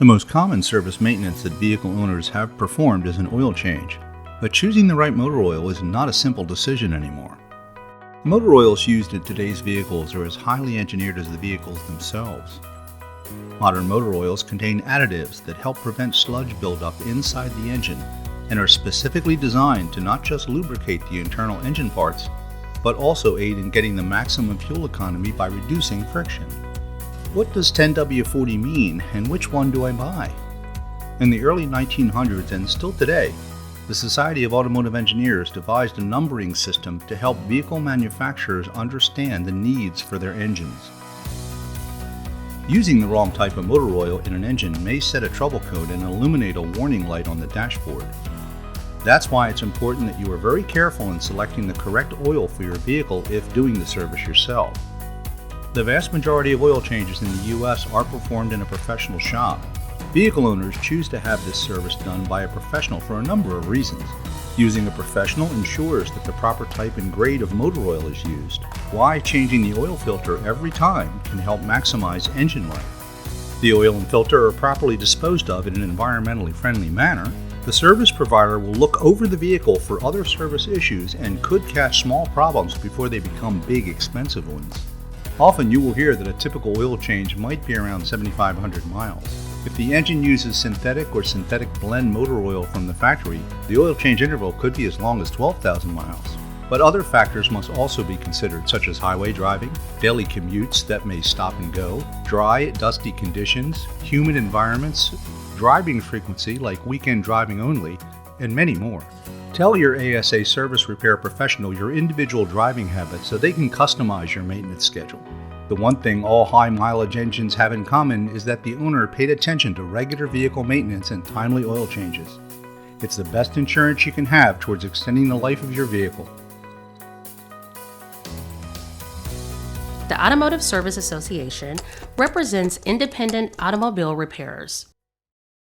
The most common service maintenance that vehicle owners have performed is an oil change, but choosing the right motor oil is not a simple decision anymore. The motor oils used in today's vehicles are as highly engineered as the vehicles themselves. Modern motor oils contain additives that help prevent sludge buildup inside the engine and are specifically designed to not just lubricate the internal engine parts, but also aid in getting the maximum fuel economy by reducing friction. What does 10W40 mean, and which one do I buy? In the early 1900s and still today, the Society of Automotive Engineers devised a numbering system to help vehicle manufacturers understand the needs for their engines. Using the wrong type of motor oil in an engine may set a trouble code and illuminate a warning light on the dashboard. That's why it's important that you are very careful in selecting the correct oil for your vehicle if doing the service yourself. The vast majority of oil changes in the U.S. are performed in a professional shop. Vehicle owners choose to have this service done by a professional for a number of reasons. Using a professional ensures that the proper type and grade of motor oil is used. Why changing the oil filter every time can help maximize engine life. The oil and filter are properly disposed of in an environmentally friendly manner. The service provider will look over the vehicle for other service issues and could catch small problems before they become big, expensive ones. Often you will hear that a typical oil change might be around 7,500 miles. If the engine uses synthetic or synthetic blend motor oil from the factory, the oil change interval could be as long as 12,000 miles. But other factors must also be considered, such as highway driving, daily commutes that may stop and go, dry, dusty conditions, humid environments, driving frequency like weekend driving only, and many more. Tell your ASA service repair professional your individual driving habits so they can customize your maintenance schedule. The one thing all high mileage engines have in common is that the owner paid attention to regular vehicle maintenance and timely oil changes. It's the best insurance you can have towards extending the life of your vehicle. The Automotive Service Association represents independent automobile repairers.